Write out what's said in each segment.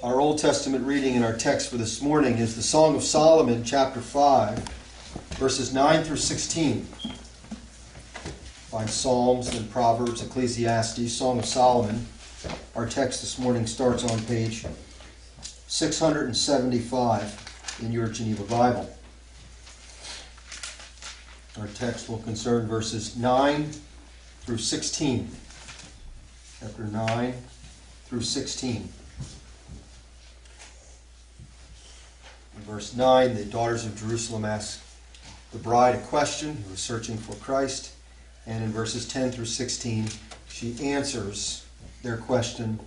Our Old Testament reading in our text for this morning is the Song of Solomon, chapter 5, verses 9 through 16. Find Psalms, then Proverbs, Ecclesiastes, Song of Solomon. Our text this morning starts on page 675 in your Geneva Bible. Our text will concern verses 9 through 16. Chapter 9 through 16. In verse 9, the daughters of Jerusalem ask the bride a question who is searching for Christ. And in verses 10 through 16, she answers their question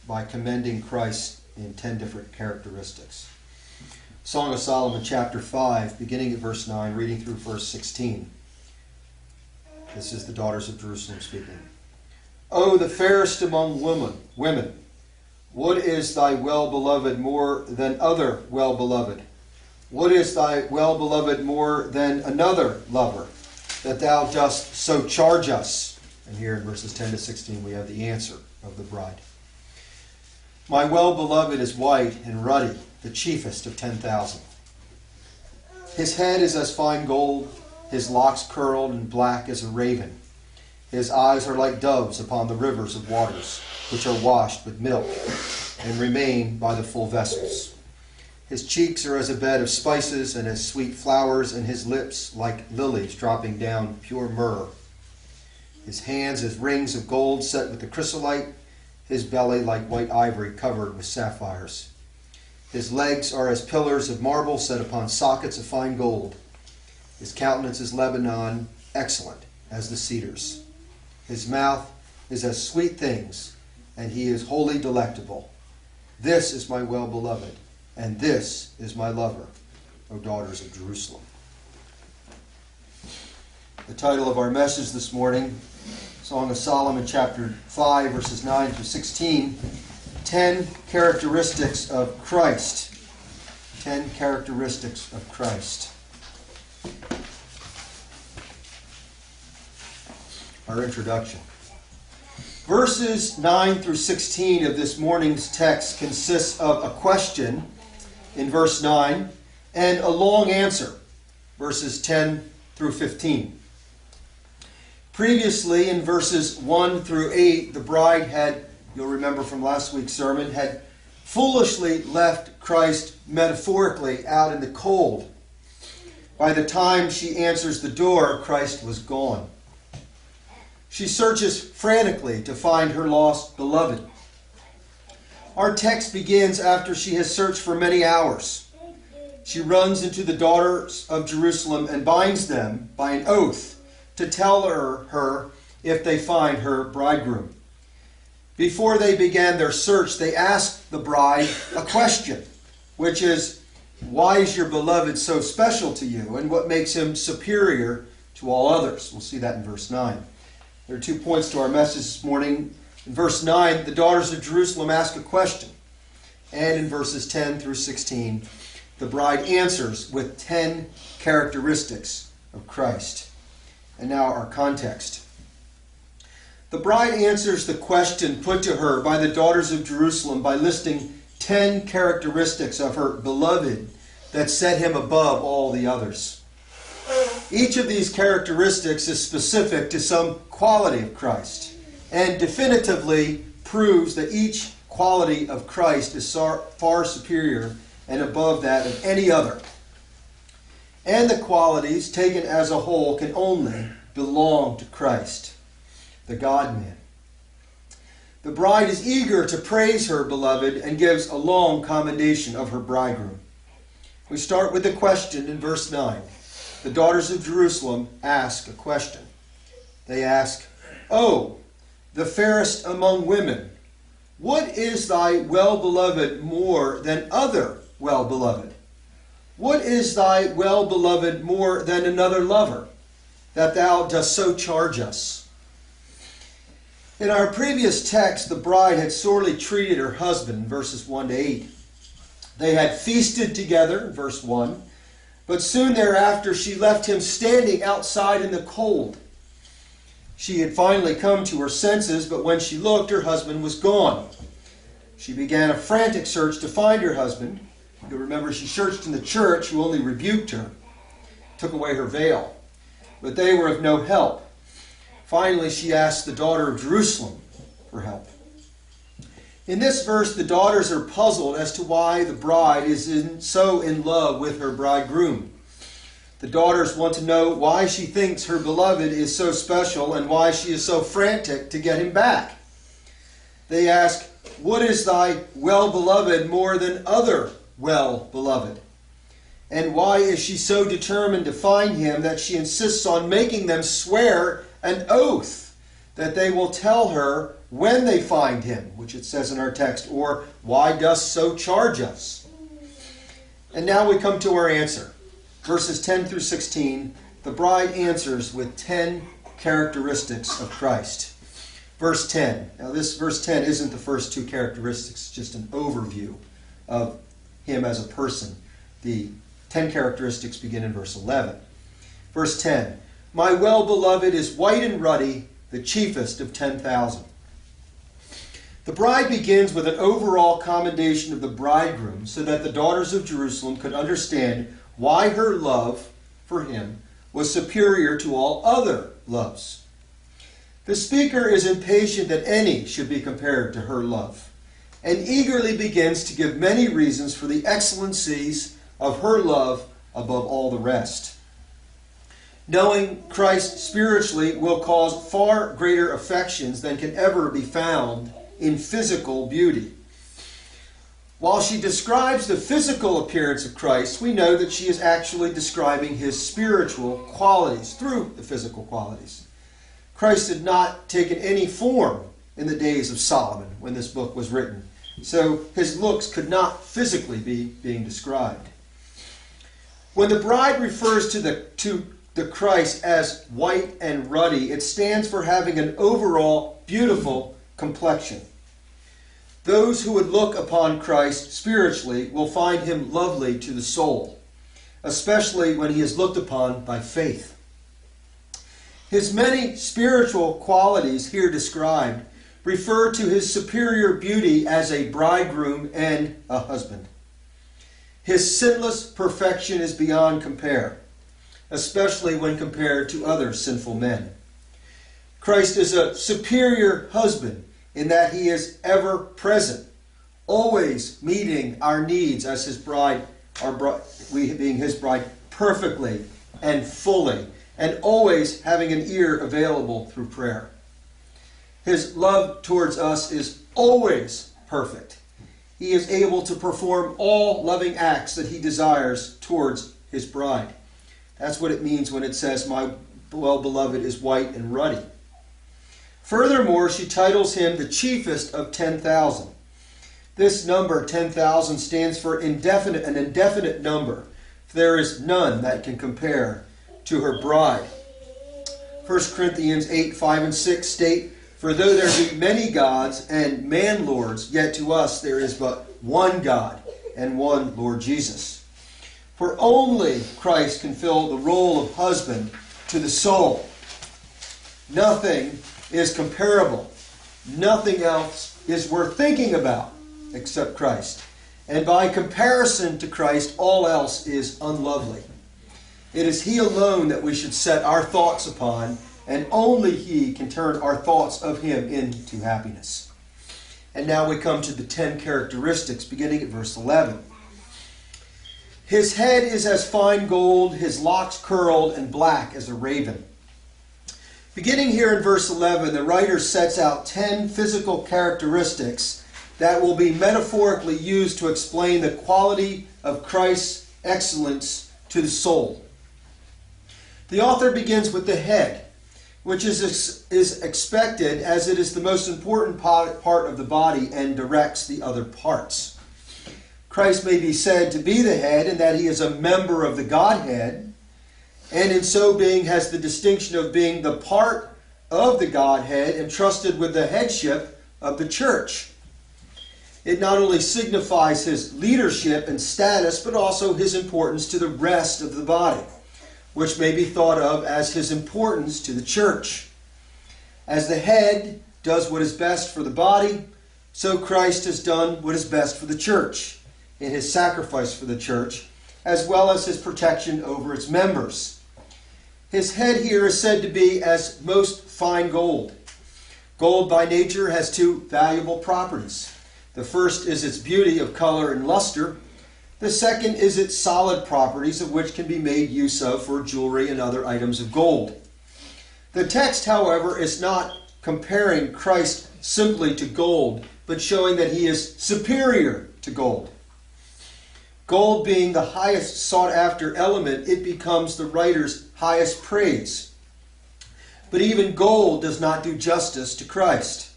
by commending Christ in 10 different characteristics. Song of Solomon, chapter 5, beginning at verse 9, reading through verse 16. This is the daughters of Jerusalem speaking. O the fairest among women, what is thy well-beloved more than other well-beloved? What is thy well-beloved more than another lover, that thou dost so charge us? And here in verses 10 to 16 we have the answer of the bride. My well-beloved is white and ruddy, the chiefest of 10,000. His head is as fine gold, his locks curled and black as a raven. His eyes are like doves upon the rivers of waters, which are washed with milk and remain by the full vessels. His cheeks are as a bed of spices and as sweet flowers, and his lips like lilies dropping down pure myrrh. His hands as rings of gold set with the chrysolite, his belly like white ivory covered with sapphires. His legs are as pillars of marble set upon sockets of fine gold. His countenance is Lebanon, excellent as the cedars. His mouth is as sweet things, and he is wholly delectable. This is my well-beloved, and this is my lover, O daughters of Jerusalem. The title of our message this morning, Song of Solomon, chapter 5, verses 9 through 16, 10 characteristics of Christ. 10 characteristics of Christ. Our introduction. Verses 9 through 16 of this morning's text consists of a question in verse 9 and a long answer, verses 10 through 15. Previously, in verses 1 through 8, the bride had, you'll remember from last week's sermon, had foolishly left Christ metaphorically out in the cold. By the time she answers the door, Christ was gone. She searches frantically to find her lost beloved. Our text begins after she has searched for many hours. She runs into the daughters of Jerusalem and binds them by an oath to tell her if they find her bridegroom. Before they began their search, they asked the bride a question, which is, why is your beloved so special to you, and what makes him superior to all others? We'll see that in verse 9. There are 2 points to our message this morning. In verse 9, the daughters of Jerusalem ask a question. And in verses 10 through 16, the bride answers with 10 characteristics of Christ. And now our context. The bride answers the question put to her by the daughters of Jerusalem by listing 10 characteristics of her beloved that set him above all the others. Each of these characteristics is specific to some quality of Christ and definitively proves that each quality of Christ is far superior and above that of any other. And the qualities, taken as a whole, can only belong to Christ, the God-man. The bride is eager to praise her beloved and gives a long commendation of her bridegroom. We start with the question in verse 9. The daughters of Jerusalem ask a question. They ask, O, the fairest among women, what is thy well-beloved more than other well-beloved? What is thy well-beloved more than another lover, that thou dost so charge us? In our previous text, the bride had sorely treated her husband, verses 1 to 8. They had feasted together, verse 1, but soon thereafter she left him standing outside in the cold. She had finally come to her senses, but when she looked, her husband was gone. She began a frantic search to find her husband. You'll remember she searched in the church, who only rebuked her, took away her veil. But they were of no help. Finally, she asked the daughter of Jerusalem for help. In this verse, the daughters are puzzled as to why the bride is so in love with her bridegroom. The daughters want to know why she thinks her beloved is so special and why she is so frantic to get him back. They ask, "What is thy well-beloved more than other well-beloved? And why is she so determined to find him that she insists on making them swear an oath that they will tell her when they find him," which it says in our text, or "Why dost so charge us?" And now we come to our answer. Verses 10 through 16, the bride answers with 10 characteristics of Christ. Verse 10. Now this verse 10 isn't the first two characteristics, just an overview of him as a person. The 10 characteristics begin in verse 11. Verse 10. "My well-beloved is white and ruddy, the chiefest of 10,000. The bride begins with an overall commendation of the bridegroom so that the daughters of Jerusalem could understand why her love for him was superior to all other loves. The speaker is impatient that any should be compared to her love, and eagerly begins to give many reasons for the excellencies of her love above all the rest. Knowing Christ spiritually will cause far greater affections than can ever be found in physical beauty. While she describes the physical appearance of Christ, we know that she is actually describing his spiritual qualities through the physical qualities. Christ had not taken any form in the days of Solomon when this book was written, so his looks could not physically be being described. When the bride refers to the Christ as white and ruddy, it stands for having an overall beautiful complexion. Those who would look upon Christ spiritually will find him lovely to the soul, especially when he is looked upon by faith. His many spiritual qualities here described refer to his superior beauty as a bridegroom and a husband. His sinless perfection is beyond compare, especially when compared to other sinful men. Christ is a superior husband in that he is ever present, always meeting our needs as his bride, we being his bride, perfectly and fully, and always having an ear available through prayer. His love towards us is always perfect. He is able to perform all loving acts that he desires towards his bride. That's what it means when it says, "My well-beloved is white and ruddy." Furthermore, she titles him the chiefest of 10,000. This number, 10,000, stands for an indefinite number. There is none that can compare to her bride. 1 Corinthians 8, 5 and 6 state, "For though there be many gods and man-lords, yet to us there is but one God and one Lord Jesus." For only Christ can fill the role of husband to the soul. Nothing is comparable. Nothing else is worth thinking about except Christ. And by comparison to Christ, all else is unlovely. It is he alone that we should set our thoughts upon, and only he can turn our thoughts of him into happiness. And now we come to the 10 characteristics, beginning at verse 11. "His head is as fine gold, his locks curled and black as a raven." Beginning here in verse 11, the writer sets out 10 physical characteristics that will be metaphorically used to explain the quality of Christ's excellence to the soul. The author begins with the head, which is expected as it is the most important part of the body and directs the other parts. Christ may be said to be the head in that he is a member of the Godhead, and in so being has the distinction of being the part of the Godhead entrusted with the headship of the church. It not only signifies his leadership and status, but also his importance to the rest of the body, which may be thought of as his importance to the church. As the head does what is best for the body, so Christ has done what is best for the church in his sacrifice for the church, as well as his protection over its members. His head here is said to be as most fine gold. Gold by nature has two valuable properties. The first is its beauty of color and luster. The second is its solid properties, of which can be made use of for jewelry and other items of gold. The text, however, is not comparing Christ simply to gold, but showing that he is superior to gold. Gold being the highest sought-after element, it becomes the writer's highest praise. But even gold does not do justice to Christ.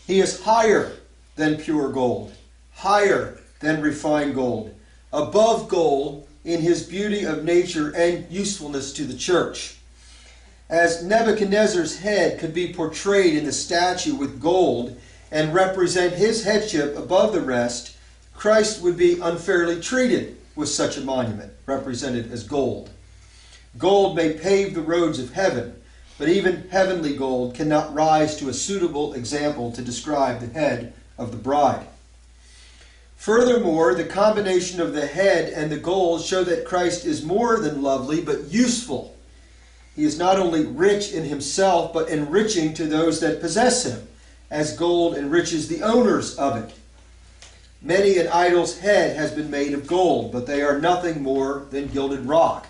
He is higher than pure gold, higher than refined gold, above gold in his beauty of nature and usefulness to the church. As Nebuchadnezzar's head could be portrayed in the statue with gold and represent his headship above the rest, Christ would be unfairly treated with such a monument, represented as gold. Gold may pave the roads of heaven, but even heavenly gold cannot rise to a suitable example to describe the head of the bride. Furthermore, the combination of the head and the gold show that Christ is more than lovely, but useful. He is not only rich in himself, but enriching to those that possess him, as gold enriches the owners of it. Many an idol's head has been made of gold, but they are nothing more than gilded rock.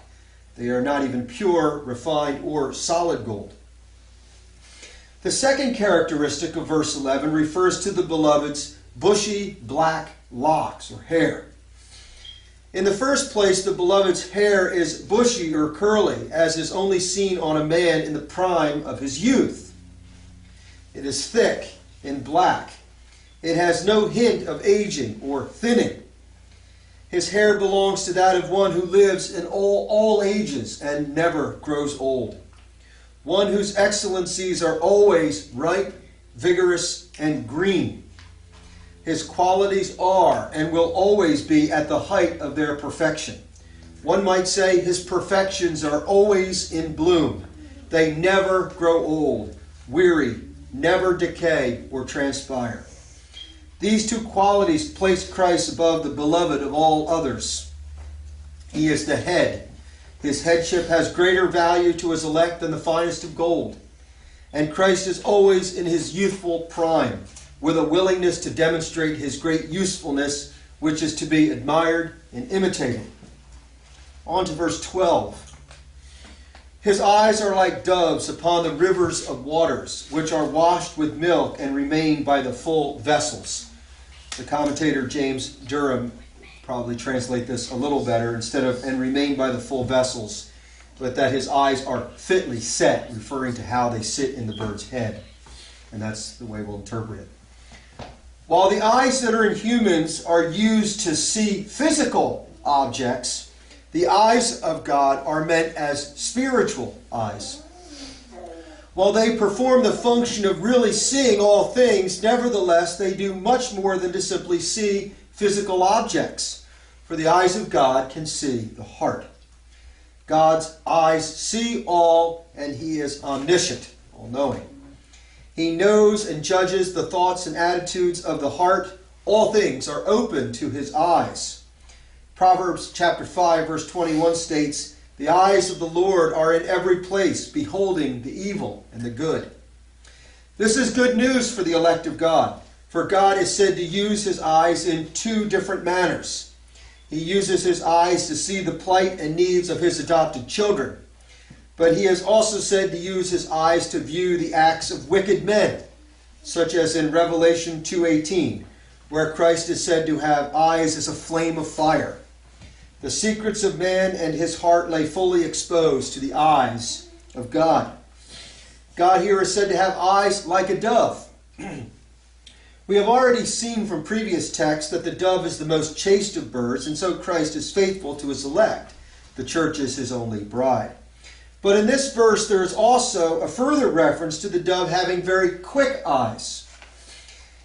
They are not even pure, refined, or solid gold. The second characteristic of verse 11 refers to the beloved's bushy black locks or hair. In the first place, the beloved's hair is bushy or curly, as is only seen on a man in the prime of his youth. It is thick and black. It has no hint of aging or thinning. His hair belongs to that of one who lives in all ages and never grows old. One whose excellencies are always ripe, vigorous, and green. His qualities are and will always be at the height of their perfection. One might say his perfections are always in bloom. They never grow old, weary, never decay or transpire. These two qualities place Christ above the beloved of all others. He is the head. His headship has greater value to his elect than the finest of gold. And Christ is always in his youthful prime, with a willingness to demonstrate his great usefulness, which is to be admired and imitated. On to verse 12. His eyes are like doves upon the rivers of waters, which are washed with milk and remain by the full vessels. The commentator James Durham probably translate this a little better instead of and remain by the full vessels, but that his eyes are fitly set, referring to how they sit in the bird's head. And that's the way we'll interpret it. While the eyes that are in humans are used to see physical objects, the eyes of God are meant as spiritual eyes. While they perform the function of really seeing all things, nevertheless they do much more than to simply see physical objects. For the eyes of God can see the heart. God's eyes see all, and he is omniscient, all-knowing. He knows and judges the thoughts and attitudes of the heart. All things are open to his eyes. Proverbs chapter 5, verse 21 states, "The eyes of the Lord are in every place, beholding the evil and the good." This is good news for the elect of God, for God is said to use his eyes in two different manners. He uses his eyes to see the plight and needs of his adopted children, but he is also said to use his eyes to view the acts of wicked men, such as in Revelation 2:18, where Christ is said to have eyes as a flame of fire. The secrets of man and his heart lay fully exposed to the eyes of God. God here is said to have eyes like a dove. We have already seen from previous texts that the dove is the most chaste of birds, and so Christ is faithful to his elect. The church is his only bride. But in this verse there is also a further reference to the dove having very quick eyes.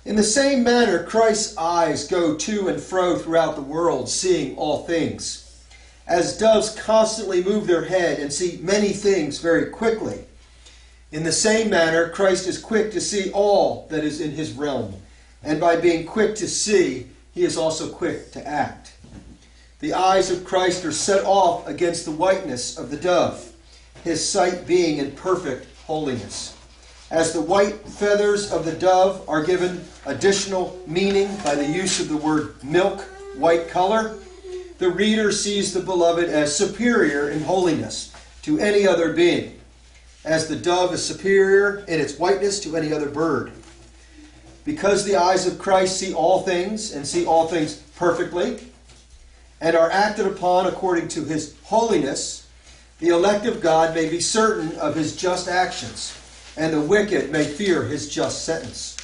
In the same manner, Christ's eyes go to and fro throughout the world, seeing all things. As doves constantly move their head and see many things very quickly, in the same manner, Christ is quick to see all that is in his realm. and by being quick to see, he is also quick to act. The eyes of Christ are set off against the whiteness of the dove, his sight being in perfect holiness. As the white feathers of the dove are given additional meaning by the use of the word milk, white color, the reader sees the beloved as superior in holiness to any other being, as the dove is superior in its whiteness to any other bird. Because the eyes of Christ see all things and see all things perfectly, and are acted upon according to his holiness, the elect of God may be certain of his just actions, and the wicked may fear his just sentence.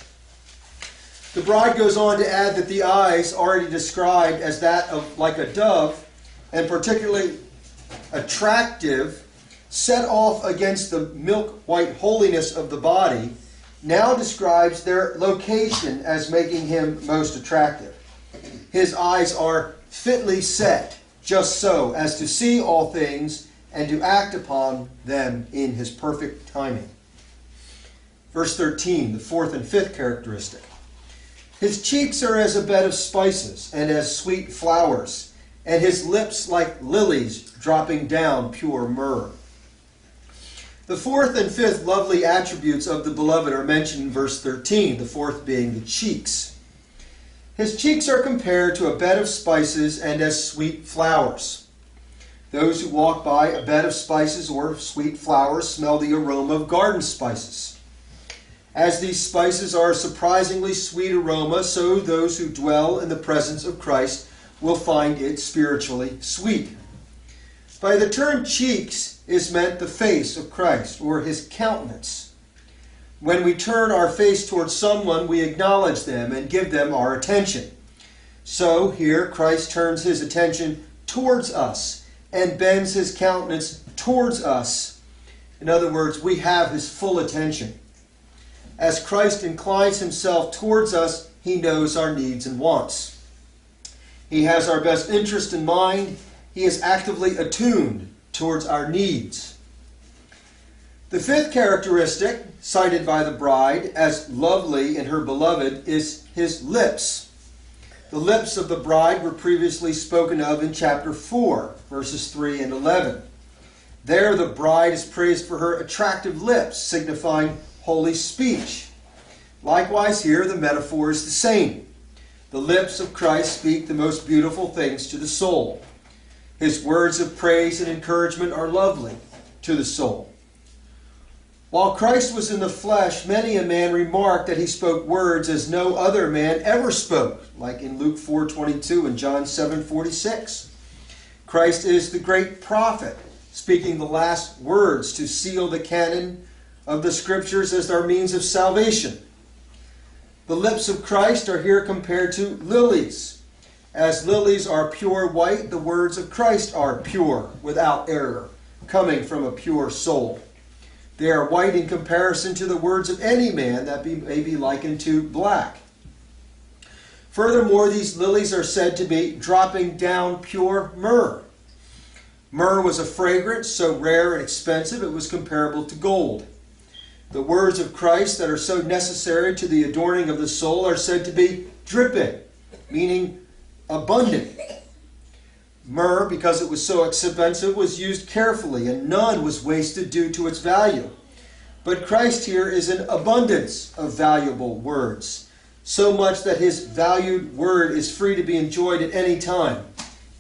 The bride goes on to add that the eyes already described as that of like a dove, and particularly attractive, set off against the milk-white holiness of the body, now describes their location as making him most attractive. His eyes are fitly set, just so as to see all things and to act upon them in his perfect timing. Verse 13, the fourth and fifth characteristic. His cheeks are as a bed of spices and as sweet flowers, and his lips like lilies dropping down pure myrrh. The fourth and fifth lovely attributes of the beloved are mentioned in verse 13, the fourth being the cheeks. His cheeks are compared to a bed of spices and as sweet flowers. Those who walk by a bed of spices or sweet flowers smell the aroma of garden spices. As these spices are a surprisingly sweet aroma, so those who dwell in the presence of Christ will find it spiritually sweet. By the term cheeks is meant the face of Christ, or his countenance. When we turn our face towards someone, we acknowledge them and give them our attention. So here Christ turns his attention towards us and bends his countenance towards us. In other words, we have his full attention. As Christ inclines himself towards us, he knows our needs and wants. He has our best interest in mind. He is actively attuned towards our needs. The fifth characteristic, cited by the bride as lovely in her beloved, is his lips. The lips of the bride were previously spoken of in chapter 4, verses 3 and 11. There the bride is praised for her attractive lips, signifying holy speech. Likewise here the metaphor is the same. The lips of Christ speak the most beautiful things to the soul. His words of praise and encouragement are lovely to the soul. While Christ was in the flesh, many a man remarked that he spoke words as no other man ever spoke, like in Luke 4:22 and John 7:46. Christ is the great prophet, speaking the last words to seal the canon of the Scriptures as our means of salvation. The lips of Christ are here compared to lilies. As lilies are pure white, the words of Christ are pure, without error, coming from a pure soul. They are white in comparison to the words of any man that may be likened to black. Furthermore, these lilies are said to be dropping down pure myrrh. Myrrh was a fragrance so rare and expensive it was comparable to gold. The words of Christ that are so necessary to the adorning of the soul are said to be dripping, meaning abundant. Myrrh, because it was so expensive, was used carefully, and none was wasted due to its value. But Christ here is an abundance of valuable words, so much that his valued word is free to be enjoyed at any time,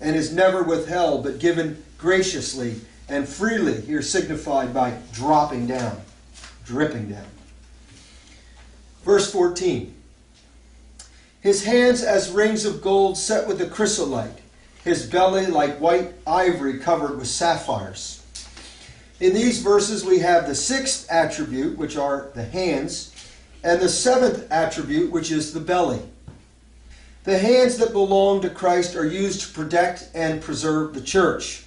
and is never withheld, but given graciously and freely, here signified by dropping down, dripping down. Verse 14. His hands as rings of gold set with a chrysolite, his belly like white ivory covered with sapphires. In these verses we have the sixth attribute, which are the hands, and the seventh attribute, which is the belly. The hands that belong to Christ are used to protect and preserve the church.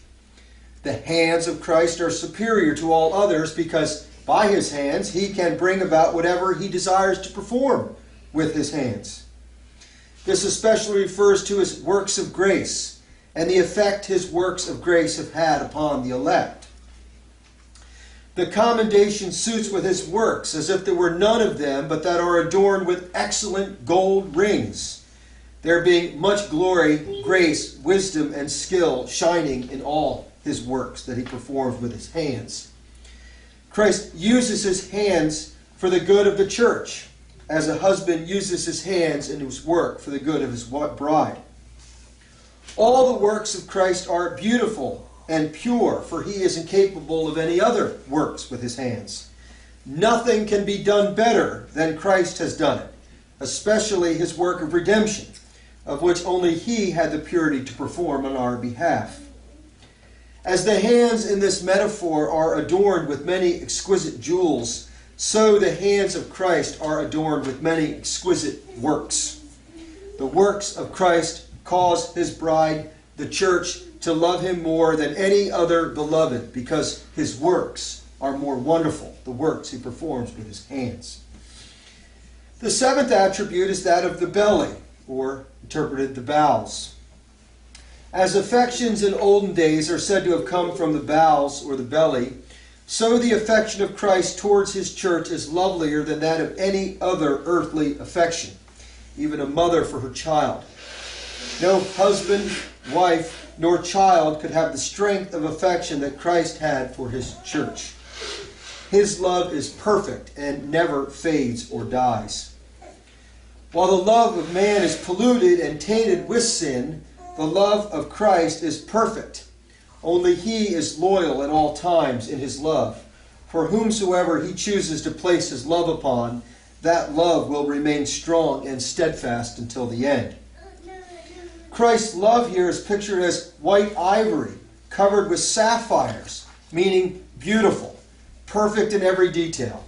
The hands of Christ are superior to all others because by his hands he can bring about whatever he desires to perform with his hands. This especially refers to his works of grace and the effect his works of grace have had upon the elect. The commendation suits with his works, as if there were none of them, but that are adorned with excellent gold rings, there being much glory, grace, wisdom, and skill shining in all his works that he performs with his hands. Christ uses his hands for the good of the church, as a husband uses his hands in his work for the good of his bride. All the works of Christ are beautiful and pure, for he is incapable of any other works with his hands. Nothing can be done better than Christ has done it, especially his work of redemption, of which only he had the purity to perform on our behalf. As the hands in this metaphor are adorned with many exquisite jewels, so the hands of Christ are adorned with many exquisite works. The works of Christ cause his bride, the church, to love him more than any other beloved, because his works are more wonderful, the works he performs with his hands. The seventh attribute is that of the belly, or interpreted the bowels. As affections in olden days are said to have come from the bowels or the belly, so the affection of Christ towards his church is lovelier than that of any other earthly affection, even a mother for her child. No husband, wife, nor child could have the strength of affection that Christ had for his church. His love is perfect and never fades or dies. While the love of man is polluted and tainted with sin, the love of Christ is perfect. Only he is loyal at all times in his love. For whomsoever he chooses to place his love upon, that love will remain strong and steadfast until the end. Christ's love here is pictured as white ivory, covered with sapphires, meaning beautiful, perfect in every detail,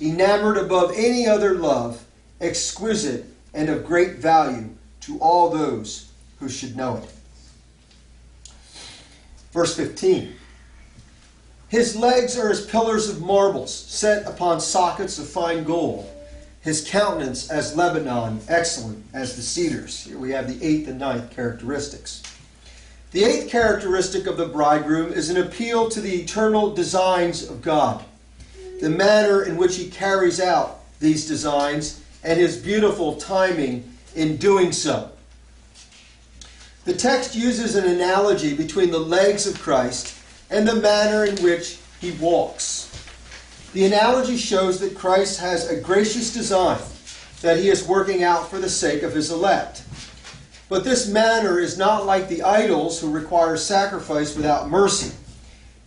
enamored above any other love, exquisite and of great value to all those who should know it. Verse 15. His legs are as pillars of marbles, set upon sockets of fine gold. His countenance as Lebanon, excellent as the cedars. Here we have the eighth and ninth characteristics. The eighth characteristic of the bridegroom is an appeal to the eternal designs of God, the manner in which he carries out these designs, and his beautiful timing in doing so. The text uses an analogy between the legs of Christ and the manner in which he walks. The analogy shows that Christ has a gracious design that he is working out for the sake of his elect. But this manner is not like the idols who require sacrifice without mercy.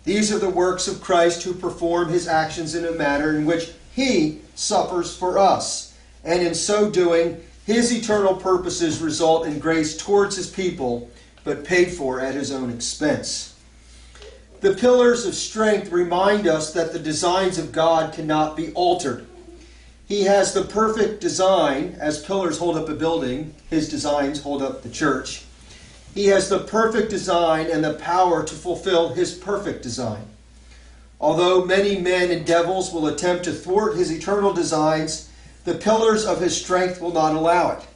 These are the works of Christ who perform his actions in a manner in which he suffers for us. And in so doing, his eternal purposes result in grace towards his people, but paid for at his own expense. The pillars of strength remind us that the designs of God cannot be altered. He has the perfect design. As pillars hold up a building, his designs hold up the church. He has the perfect design and the power to fulfill his perfect design. Although many men and devils will attempt to thwart his eternal designs, the pillars of his strength will not allow it.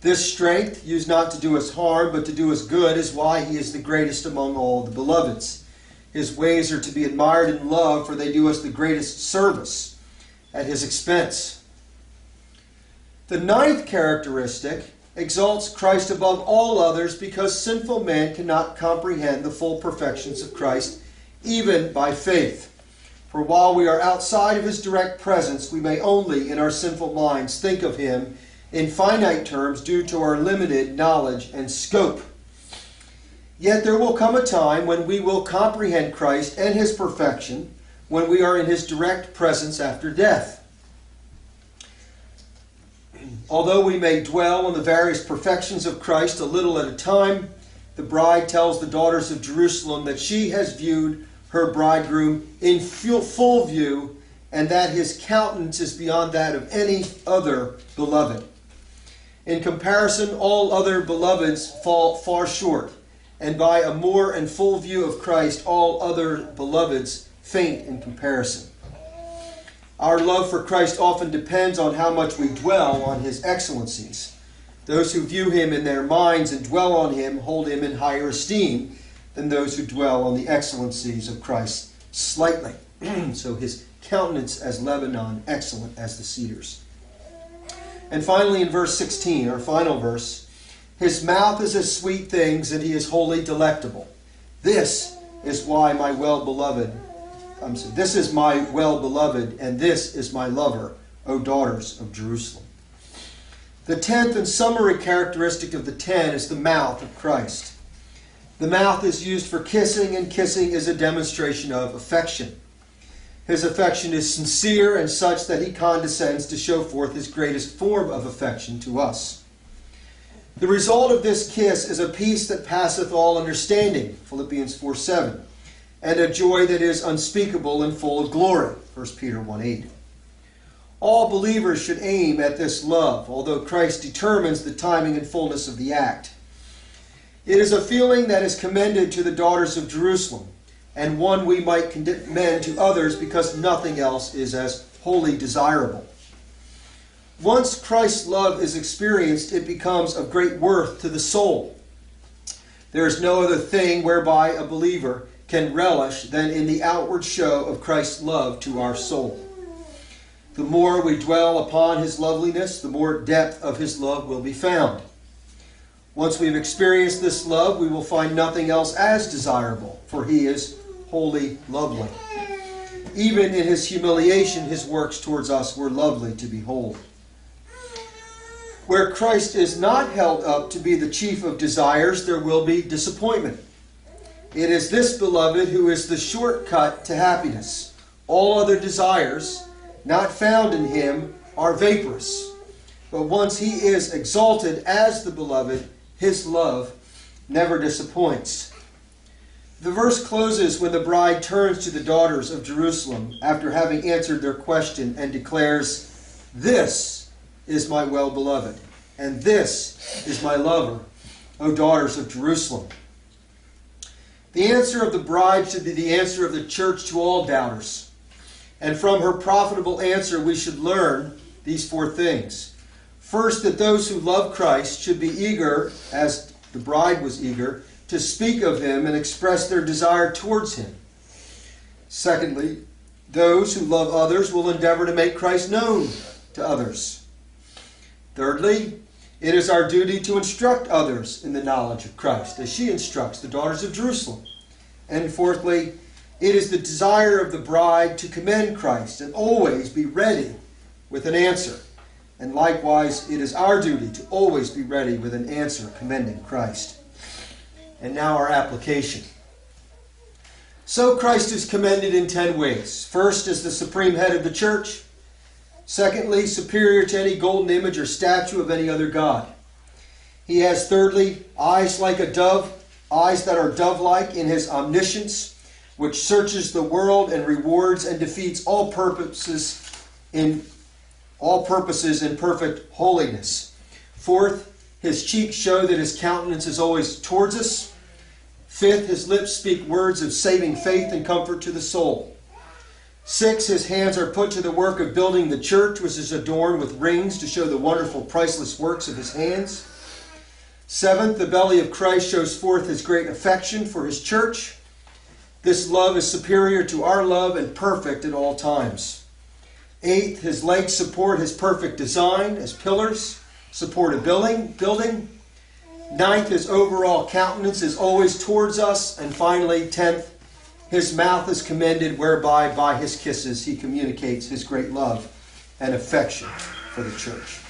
This strength, used not to do us harm, but to do us good, is why he is the greatest among all the beloveds. His ways are to be admired and loved, for they do us the greatest service at his expense. The ninth characteristic exalts Christ above all others, because sinful man cannot comprehend the full perfections of Christ, even by faith. For while we are outside of his direct presence, we may only, in our sinful minds, think of him in finite terms due to our limited knowledge and scope. Yet there will come a time when we will comprehend Christ and his perfection, when we are in his direct presence after death. Although we may dwell on the various perfections of Christ a little at a time, the bride tells the daughters of Jerusalem that she has viewed her bridegroom in full view, and that his countenance is beyond that of any other beloved. In comparison, all other beloveds fall far short, and by a more and full view of Christ, all other beloveds faint in comparison. Our love for Christ often depends on how much we dwell on his excellencies. Those who view him in their minds and dwell on him hold him in higher esteem than those who dwell on the excellencies of Christ slightly. So his countenance as Lebanon, excellent as the cedars. And finally in verse 16, our final verse, his mouth is as sweet things, and he is wholly delectable. This is my well-beloved, and this is my lover, O daughters of Jerusalem. The 10th and summary characteristic of the 10 is the mouth of Christ. The mouth is used for kissing, and kissing is a demonstration of affection. His affection is sincere and such that he condescends to show forth his greatest form of affection to us. The result of this kiss is a peace that passeth all understanding, Philippians 4:7, and a joy that is unspeakable and full of glory, 1 Peter 1:8. All believers should aim at this love, although Christ determines the timing and fullness of the act. It is a feeling that is commended to the daughters of Jerusalem, and one we might commend to others because nothing else is as wholly desirable. Once Christ's love is experienced, it becomes of great worth to the soul. There is no other thing whereby a believer can relish than in the outward show of Christ's love to our soul. The more we dwell upon his loveliness, the more depth of his love will be found. Once we've experienced this love, we will find nothing else as desirable, for he is wholly lovely. Even in his humiliation, his works towards us were lovely to behold. Where Christ is not held up to be the chief of desires, there will be disappointment. It is this beloved who is the shortcut to happiness. All other desires, not found in him, are vaporous. But once he is exalted as the beloved, his love never disappoints. The verse closes when the bride turns to the daughters of Jerusalem after having answered their question and declares, "This is my well-beloved, and this is my lover, O daughters of Jerusalem." The answer of the bride should be the answer of the church to all doubters. And from her profitable answer, we should learn these 4 things. First, that those who love Christ should be eager, as the bride was eager, to speak of him and express their desire towards him. Secondly, those who love others will endeavor to make Christ known to others. Thirdly, it is our duty to instruct others in the knowledge of Christ, as she instructs the daughters of Jerusalem. And fourthly, it is the desire of the bride to commend Christ and always be ready with an answer. And likewise, it is our duty to always be ready with an answer commending Christ. And now our application. So Christ is commended in 10 ways. First, as the supreme head of the church. Secondly, superior to any golden image or statue of any other god. He has, thirdly, eyes like a dove, eyes that are dove-like in his omniscience, which searches the world and rewards and defeats all purposes in perfect holiness. Fourth, his cheeks show that his countenance is always towards us. Fifth, his lips speak words of saving faith and comfort to the soul. 6, his hands are put to the work of building the church, which is adorned with rings to show the wonderful priceless works of his hands. 7th, the belly of Christ shows forth his great affection for his church. This love is superior to our love and perfect at all times. 8th, his legs support his perfect design as pillars, support a building. 9th, his overall countenance is always towards us. And finally, 10th, his mouth is commended, whereby by his kisses he communicates his great love and affection for the church.